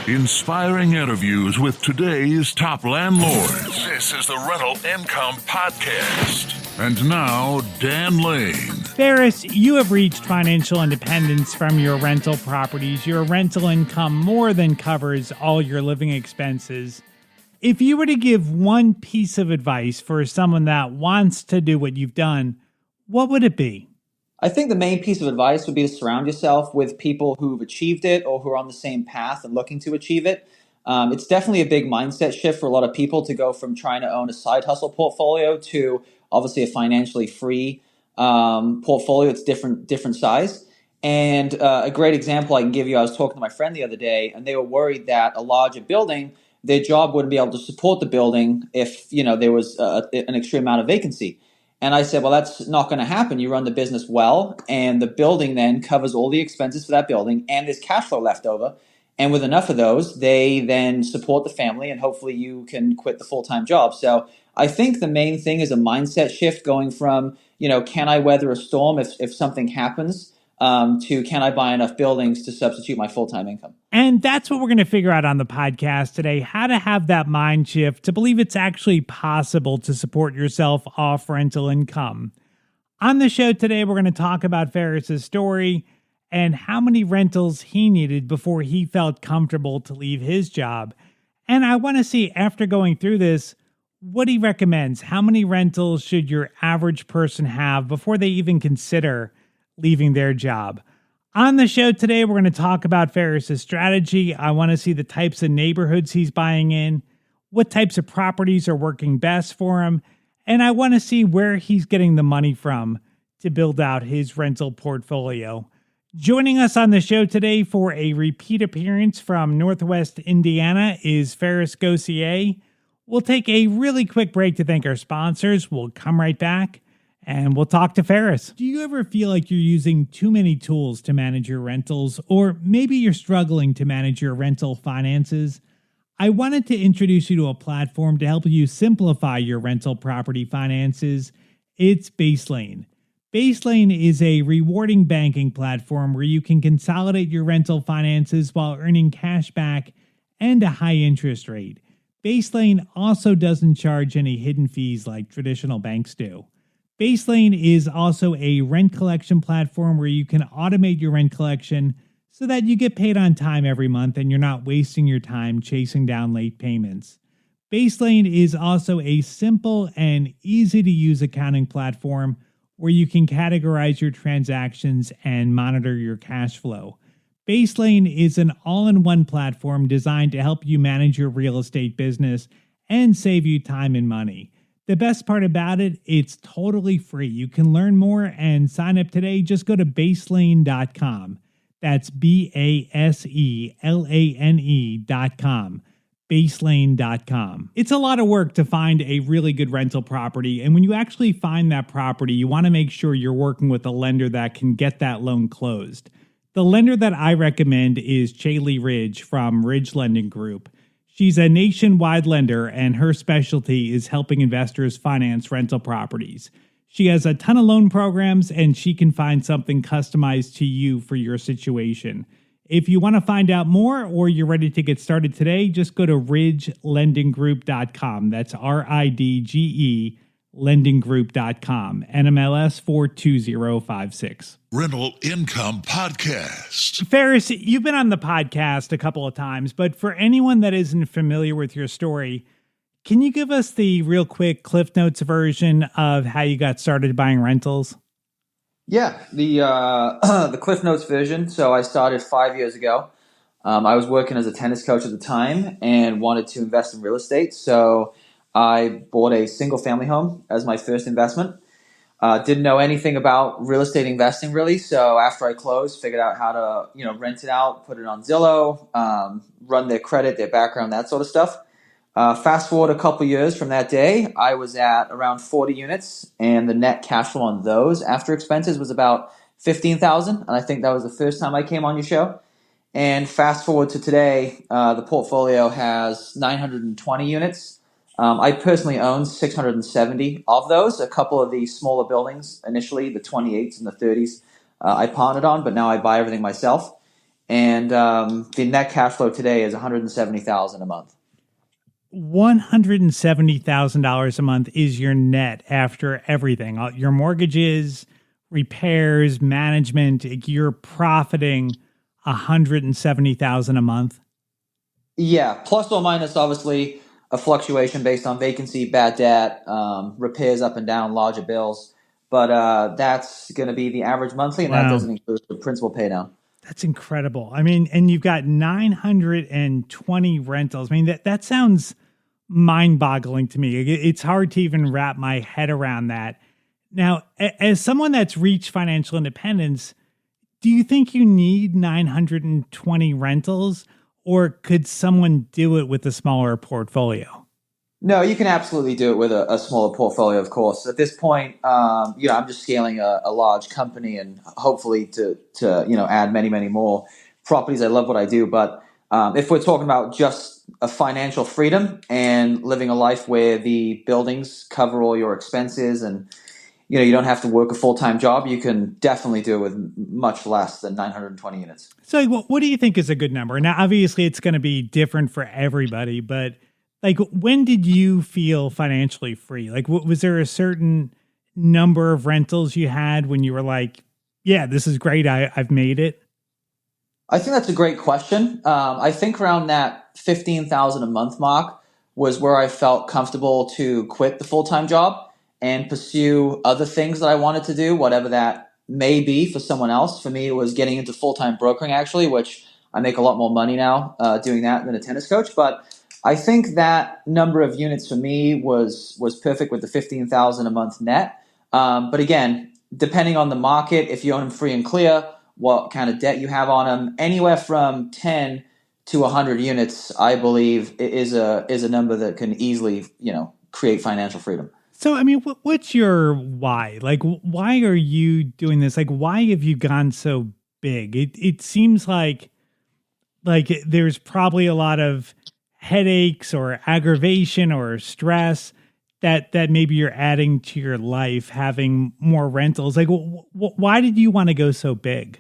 Inspiring interviews with today's top landlords. This is the Rental Income Podcast. And now, Dan Lane. Farris, you have reached financial independence from your rental properties. Your rental income more than covers all your living expenses. If you were to give one piece of advice for someone that wants to do what you've done, what would it be? I think the main piece of advice would be to surround yourself with people who've achieved it or who are on the same path and looking to achieve it. It's definitely a big mindset shift for a lot of people to go from trying to own a side hustle portfolio to obviously a financially free portfolio. It's different size. And a great example I can give you, I was talking to my friend the other day, and they were worried that a larger building, their job wouldn't be able to support the building if there was an extreme amount of vacancy. And I said, well, that's not going to happen. You run the business well, and the building then covers all the expenses for that building, and there's cash flow left over. And with enough of those, they then support the family, and hopefully you can quit the full-time job. So I think the main thing is a mindset shift going from, can I weather a storm if something happens, to can I buy enough buildings to substitute my full-time income? And that's what we're going to figure out on the podcast today, how to have that mind shift to believe it's actually possible to support yourself off rental income. On the show today, we're going to talk about Farris's story and how many rentals he needed before he felt comfortable to leave his job. And I want to see, after going through this, what he recommends. How many rentals should your average person have before they even consider leaving their job? On the show today, we're going to talk about Farris's strategy. I want to see the types of neighborhoods he's buying in, what types of properties are working best for him, and I want to see where he's getting the money from to build out his rental portfolio. Joining us on the show today for a repeat appearance from Northwest Indiana is Farris Gosea. We'll take a really quick break to thank our sponsors. We'll come right back, and we'll talk to Farris. Do you ever feel like you're using too many tools to manage your rentals, or maybe you're struggling to manage your rental finances? I wanted to introduce you to a platform to help you simplify your rental property finances. It's Baselane. Baselane is a rewarding banking platform where you can consolidate your rental finances while earning cash back and a high interest rate. Baselane also doesn't charge any hidden fees like traditional banks do. Baselane is also a rent collection platform where you can automate your rent collection so that you get paid on time every month and you're not wasting your time chasing down late payments. Baselane is also a simple and easy-to-use accounting platform where you can categorize your transactions and monitor your cash flow. Baselane is an all-in-one platform designed to help you manage your real estate business and save you time and money. The best part about it, it's totally free. You can learn more and sign up today. Just go to baselane.com. That's BASELANE.com. Baselane.com. It's a lot of work to find a really good rental property, and when you actually find that property, you want to make sure you're working with a lender that can get that loan closed. The lender that I recommend is Chaley Ridge from Ridge Lending Group. She's a nationwide lender, and her specialty is helping investors finance rental properties. She has a ton of loan programs, and she can find something customized to you for your situation. If you want to find out more or you're ready to get started today, just go to ridgelendinggroup.com. That's RIDGE lendinggroup.com. NMLS 42056. Rental Income Podcast. Farris, you've been on the podcast a couple of times, but for anyone that isn't familiar with your story, can you give us the real quick Cliff Notes version of how you got started buying rentals? Yeah, the Cliff Notes version. So I started 5 years ago. I was working as a tennis coach at the time and wanted to invest in real estate. So I bought a single family home as my first investment. Didn't know anything about real estate investing really. So after I closed, figured out how to, rent it out, put it on Zillow, run their credit, their background, that sort of stuff. Fast forward a couple years from that day, I was at around 40 units, and the net cash flow on those after expenses was about $15,000. And I think that was the first time I came on your show. And fast forward to today, the portfolio has 920 units. I personally own 670 of those. A couple of the smaller buildings initially, the 28s and the 30s, I partnered on, but now I buy everything myself. And the net cash flow today is $170,000 a month. $170,000 a month is your net after everything, all your mortgages, repairs, management. You're profiting $170,000 a month. Yeah, plus or minus, obviously, a fluctuation based on vacancy, bad debt, repairs up and down, larger bills. But that's going to be the average monthly, and that Wow. doesn't include the principal pay down. That's incredible. I mean, and you've got 920 rentals. I mean, that sounds mind-boggling to me. It's hard to even wrap my head around that. Now, as someone that's reached financial independence, do you think you need 920 rentals, or could someone do it with a smaller portfolio? No, you can absolutely do it with a smaller portfolio, of course. At this point, I'm just scaling a large company and hopefully to add many, many more properties. I love what I do. But if we're talking about just a financial freedom and living a life where the buildings cover all your expenses and you don't have to work a full-time job, you can definitely do it with much less than 920 units. So what do you think is a good number? Now, obviously, it's going to be different for everybody, but when did you feel financially free? Was there a certain number of rentals you had when you were like, yeah, this is great, I've made it? I think that's a great question. I think around that 15,000 a month mark was where I felt comfortable to quit the full-time job and pursue other things that I wanted to do, whatever that may be for someone else. For me, it was getting into full-time brokering, actually, which I make a lot more money now doing that than a tennis coach. But I think that number of units for me was perfect with the 15,000 a month net. But again, depending on the market, if you own them free and clear, what kind of debt you have on them, anywhere from 10 to 100 units, I believe, is a number that can easily create financial freedom. So, I mean, what's your why? Why are you doing this? Why have you gone so big? It seems like there's probably a lot of headaches or aggravation or stress that maybe you're adding to your life, having more rentals. Why did you want to go so big?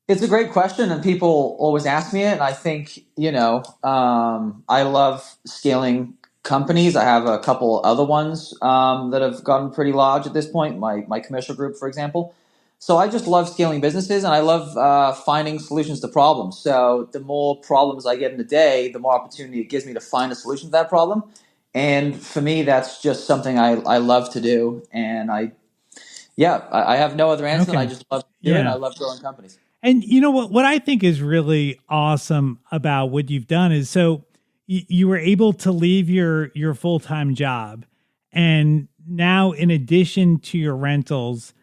It's a great question, and people always ask me it. And I think, I love scaling companies. I have a couple other ones that have gotten pretty large at this point, my commercial group, for example. So I just love scaling businesses, and I love finding solutions to problems. So the more problems I get in a day, the more opportunity it gives me to find a solution to that problem. And for me, that's just something I love to do. And I have no other answer. Okay. I just love to do it, and I love growing companies. And you know what I think is really awesome about what you've done is so you were able to leave your full-time job, and now in addition to your rentals,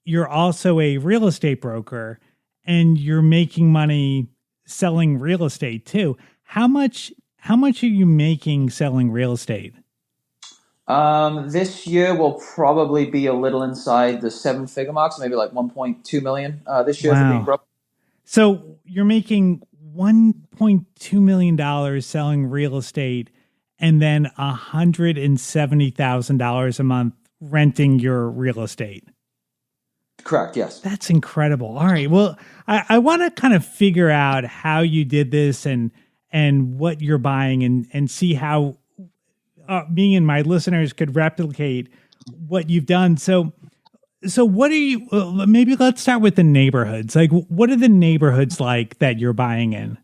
you're also a real estate broker, and you're making money selling real estate too. How much are you making selling real estate? This year will probably be a little inside the seven-figure mark, so maybe like 1.2 million this year for being broke. So you're making $1.2 million selling real estate, and then $170,000 a month renting your real estate. Correct. Yes. That's incredible. All right. Well, I want to kind of figure out how you did this and what you're buying and see how me and my listeners could replicate what you've done. So what are you, maybe let's start with the neighborhoods. What are the neighborhoods like that you're buying in?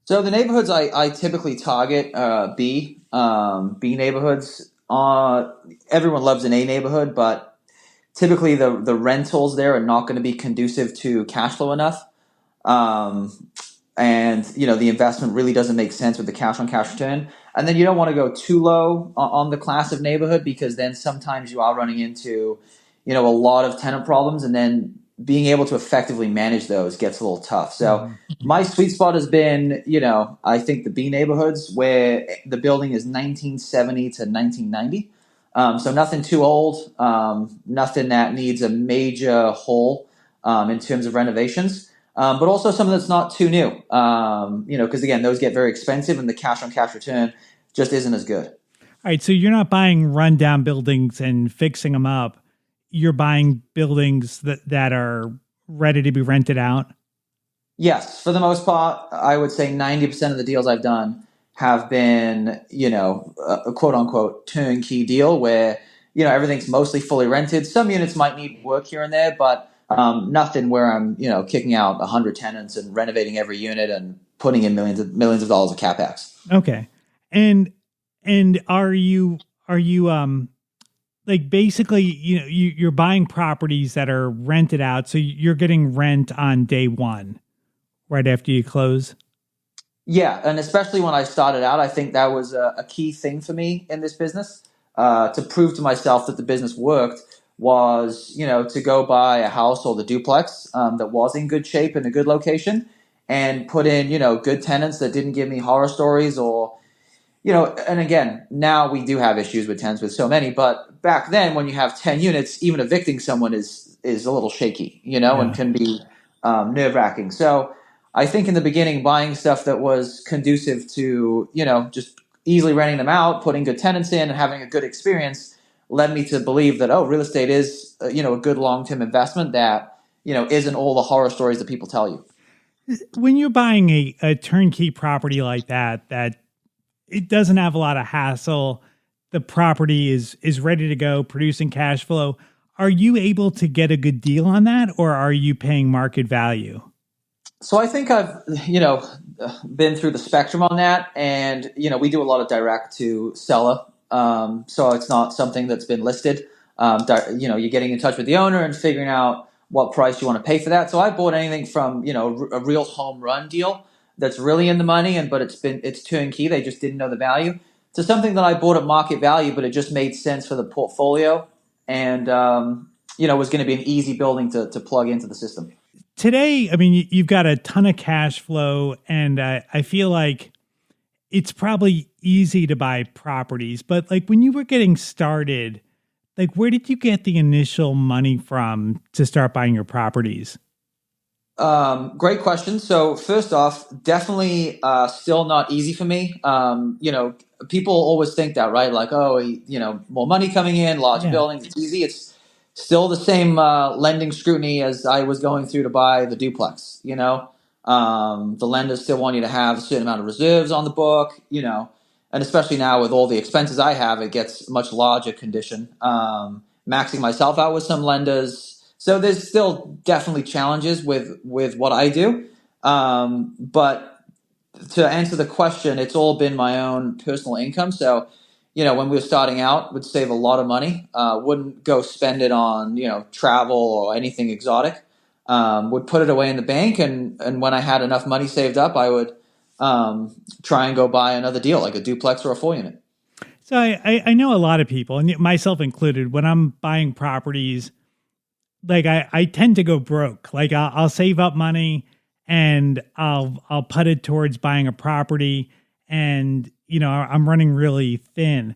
So the neighborhoods I typically target B neighborhoods. Everyone loves an A neighborhood, but typically the rentals there are not going to be conducive to cash flow enough. And the investment really doesn't make sense with the cash on cash return. And then you don't want to go too low on the class of neighborhood, because then sometimes you are running into a lot of tenant problems, and then being able to effectively manage those gets a little tough. So my sweet spot has been, I think the B neighborhoods where the building is 1970 to 1990. So nothing too old, nothing that needs a major hole in terms of renovations, but also something that's not too new, because again, those get very expensive and the cash on cash return just isn't as good. All right. So you're not buying rundown buildings and fixing them up. You're buying buildings that are ready to be rented out. Yes, for the most part, I would say 90% of the deals I've done have been, a quote unquote turnkey deal where, everything's mostly fully rented. Some units might need work here and there, but nothing where I'm, kicking out 100 tenants and renovating every unit and putting in millions of dollars of capex. Okay. And are you like basically, you're buying properties that are rented out, so you're getting rent on day one, right after you close? Yeah, and especially when I started out, I think that was a key thing for me in this business. To prove to myself that the business worked was, to go buy a house or the duplex that was in good shape in a good location and put in, good tenants that didn't give me horror stories or, and again, now we do have issues with tenants with so many, but back then when you have 10 units, even evicting someone is a little shaky, and Yeah. can be nerve wracking. So I think in the beginning, buying stuff that was conducive to, just easily renting them out, putting good tenants in and having a good experience led me to believe that, oh, real estate is, a good long-term investment that, isn't all the horror stories that people tell you. When you're buying a turnkey property like that it doesn't have a lot of hassle, the property is ready to go, producing cash flow. Are you able to get a good deal on that, or are you paying market value? So I think I've, been through the spectrum on that, and we do a lot of direct to seller. So it's not something that's been listed. You're getting in touch with the owner and figuring out what price you want to pay for that. So I bought anything from a real home run deal that's really in the money, but it's turnkey. They just didn't know the value. To something that I bought at market value, but it just made sense for the portfolio, and was going to be an easy building to plug into the system. Today, I mean, you've got a ton of cash flow, and I feel like it's probably easy to buy properties. But like when you were getting started, like where did you get the initial money from to start buying your properties? Great question. So first off, definitely still not easy for me. People always think that, right? Like, oh, more money coming in, large Yeah. buildings, it's easy. It's still the same lending scrutiny as I was going through to buy the duplex. The lenders still want you to have a certain amount of reserves on the book. And especially now with all the expenses I have, it gets much larger condition. Maxing myself out with some lenders. So there's still definitely challenges with what I do. But to answer the question, it's all been my own personal income. So, when we were starting out, would save a lot of money. Wouldn't go spend it on, travel or anything exotic. Would put it away in the bank. And when I had enough money saved up, I would try and go buy another deal, like a duplex or a 4 unit. So I know a lot of people, and myself included, when I'm buying properties, like I tend to go broke. Like I'll save up money and I'll put it towards buying a property, and I'm running really thin.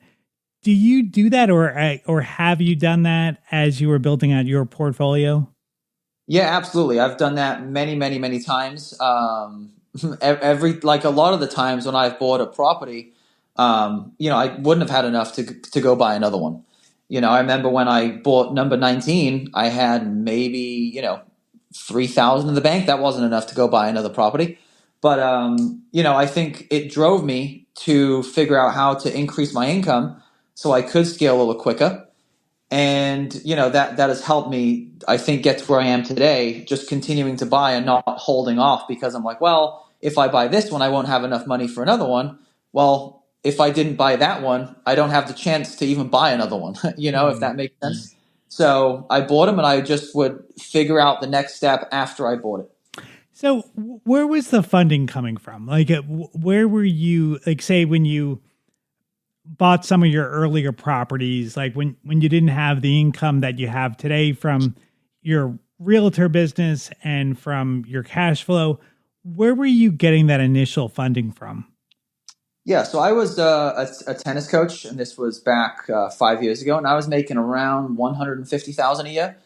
Do you do that, or have you done that as you were building out your portfolio? Yeah, absolutely. I've done that many, many, many times. Every like a lot of the times when I've bought a property, I wouldn't have had enough to go buy another one. I remember when I bought number 19, I had maybe 3,000 in the bank. That wasn't enough to go buy another property, but I think it drove me to figure out how to increase my income so I could scale a little quicker. And that has helped me, I think, get to where I am today, just continuing to buy and not holding off, because I'm like, well, if I buy this one, I won't have enough money for another one. Well, if I didn't buy that one, I don't have the chance to even buy another one, if that makes sense. So I bought them, and I just would figure out the next step after I bought it. So where was the funding coming from? Like, where were you? Like, say when you bought some of your earlier properties, like when you didn't have the income that you have today from your realtor business and from your cash flow, where were you getting that initial funding from? Yeah, so I was a tennis coach, and this was back 5 years ago, and I was making around 150,000 a year.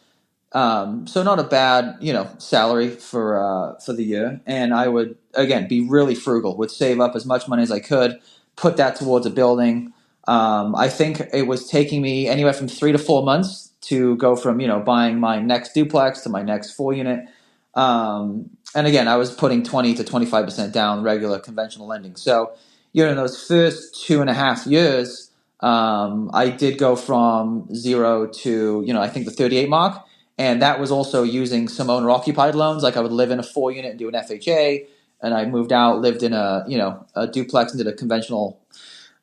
So not a bad, salary for the year. And I would again be really frugal, would save up as much money as I could, put that towards a building. I think it was taking me anywhere from 3 to 4 months to go from buying my next duplex to my next 4 unit. And again, I was putting 20 to 25% down regular conventional lending. So, in those first 2.5 years, I did go from zero to, I think the 38 mark. And that was also using some owner occupied loans. Like I would live in a 4 unit and do an FHA. And I moved out, lived in a duplex and did a conventional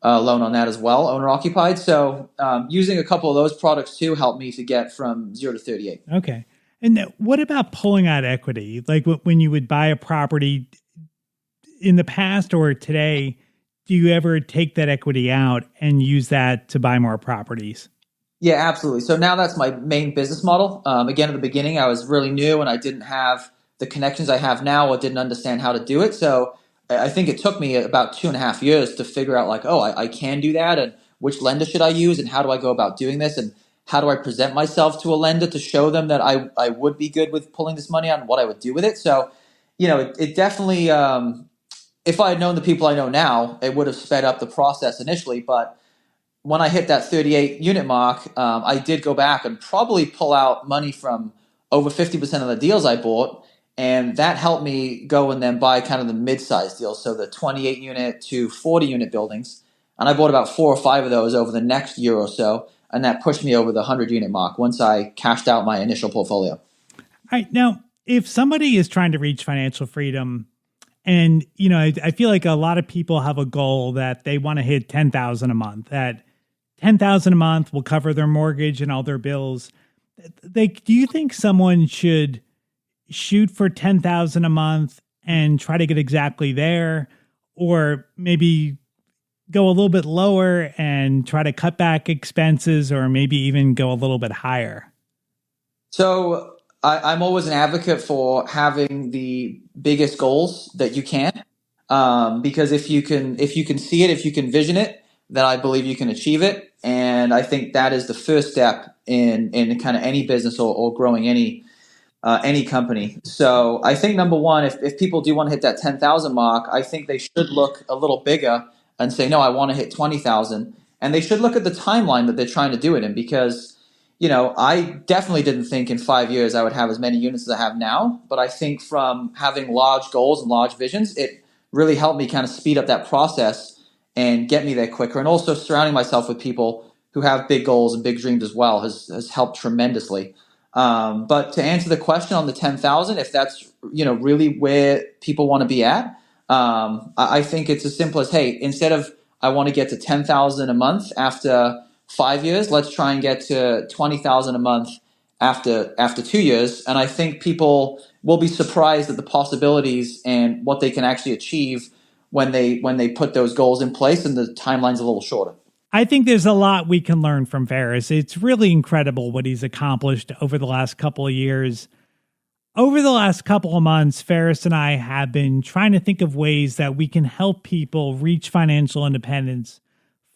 loan on that as well, owner occupied. So using a couple of those products too helped me to get from 0 to 38. Okay. And what about pulling out equity? Like when you would buy a property in the past or today, do you ever take that equity out and use that to buy more properties? Yeah, absolutely. So now that's my main business model. Again, at the beginning, I was really new and I didn't have the connections I have now or didn't understand how to do it. So I think it took me about 2.5 years to figure out like, oh, I can do that. And which lender should I use? And how do I go about doing this? And how do I present myself to a lender to show them that I would be good with pulling this money out and what I would do with it? So, it definitely, if I had known the people I know now, it would have sped up the process initially. But when I hit that 38 unit mark, I did go back and probably pull out money from over 50% of the deals I bought. And that helped me go and then buy kind of the mid-sized deals. So the 28 unit to 40 unit buildings. And I bought about 4 or 5 of those over the next year or so. And that pushed me over the 100 unit mark once I cashed out my initial portfolio. All right. Now, if somebody is trying to reach financial freedom, and, I feel like a lot of people have a goal that they want to hit 10,000 a month, that 10,000 a month will cover their mortgage and all their bills. Do you think someone should shoot for 10,000 a month and try to get exactly there, or maybe go a little bit lower and try to cut back expenses, or maybe even go a little bit higher? So I'm always an advocate for having the biggest goals that you can, because if you can see it, if you can vision it, then I believe you can achieve it. And I think that is the first step in kind of any business or growing any company. So I think number one, if people do want to hit that 10,000 mark, I think they should look a little bigger and say, no, I want to hit 20,000. And they should look at the timeline that they're trying to do it in, because, I definitely didn't think in 5 years I would have as many units as I have now. But I think from having large goals and large visions, it really helped me kind of speed up that process and get me there quicker. And also surrounding myself with people who have big goals and big dreams as well has helped tremendously. But to answer the question on the 10,000, if that's, really where people want to be at, I think it's as simple as, hey, instead of I want to get to 10,000 a month after 5 years, let's try and get to 20,000 a month after 2 years. And I think people will be surprised at the possibilities and what they can actually achieve when they put those goals in place and the timeline's a little shorter. I think there's a lot we can learn from Farris. It's really incredible what he's accomplished over the last couple of years. Over the last couple of months, Farris and I have been trying to think of ways that we can help people reach financial independence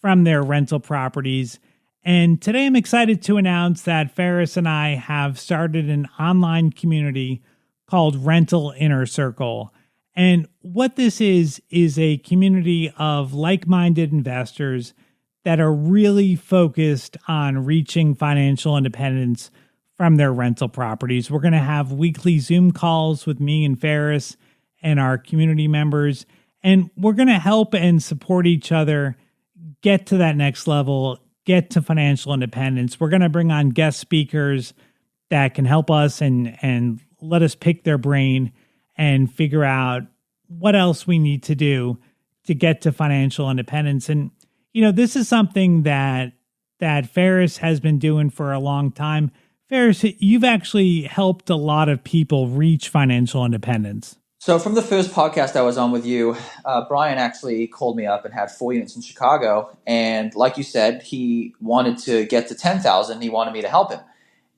from their rental properties. And today I'm excited to announce that Farris and I have started an online community called Rental Inner Circle. And what this is a community of like-minded investors that are really focused on reaching financial independence from their rental properties. We're going to have weekly Zoom calls with me and Farris and our community members, and we're going to help and support each other get to that next level, get to financial independence. We're going to bring on guest speakers that can help us and let us pick their brain and figure out what else we need to do to get to financial independence. And this is something that Farris has been doing for a long time. Farris, you've actually helped a lot of people reach financial independence. So from the first podcast I was on with you, Brian actually called me up and had 4 units in Chicago. And like you said, he wanted to get to 10,000. He wanted me to help him.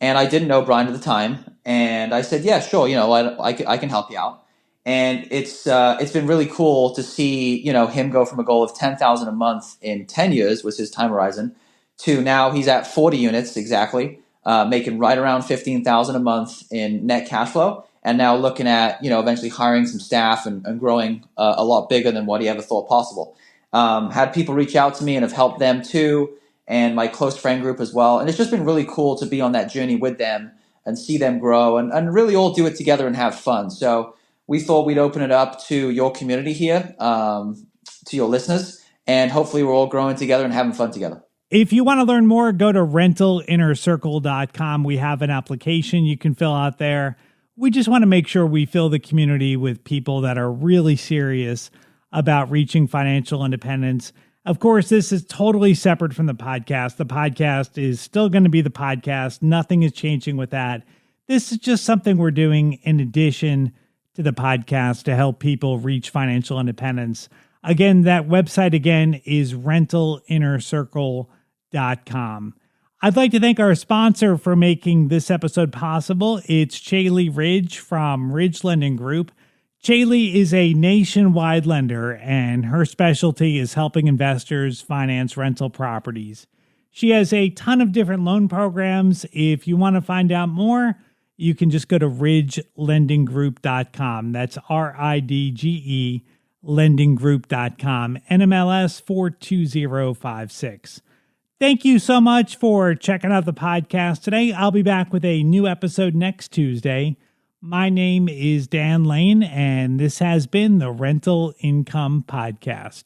And I didn't know Brian at the time. And I said, yeah, sure. I can help you out. And it's been really cool to see, him go from a goal of 10,000 a month in 10 years was his time horizon to now he's at 40 units exactly, making right around 15,000 a month in net cash flow. And now looking at, eventually hiring some staff and growing a lot bigger than what he ever thought possible. Had people reach out to me and have helped them too, and my close friend group as well. And it's just been really cool to be on that journey with them and see them grow and really all do it together and have fun. So we thought we'd open it up to your community here, to your listeners, and hopefully we're all growing together and having fun together. If you want to learn more, go to rentalinnercircle.com. We have an application you can fill out there. We just want to make sure we fill the community with people that are really serious about reaching financial independence. Of course, this is totally separate from the podcast. The podcast is still going to be the podcast. Nothing is changing with that. This is just something we're doing in addition to the podcast to help people reach financial independence. Again, that website again is rentalinnercircle.com. I'd like to thank our sponsor for making this episode possible. It's Chaley Ridge from Ridge Lending Group. Chaley is a nationwide lender, and her specialty is helping investors finance rental properties. She has a ton of different loan programs. If you want to find out more, you can just go to ridgelendinggroup.com. That's RIDGE lendinggroup.com, NMLS 42056. Thank you so much for checking out the podcast today. I'll be back with a new episode next Tuesday. My name is Dan Lane, and this has been the Rental Income Podcast.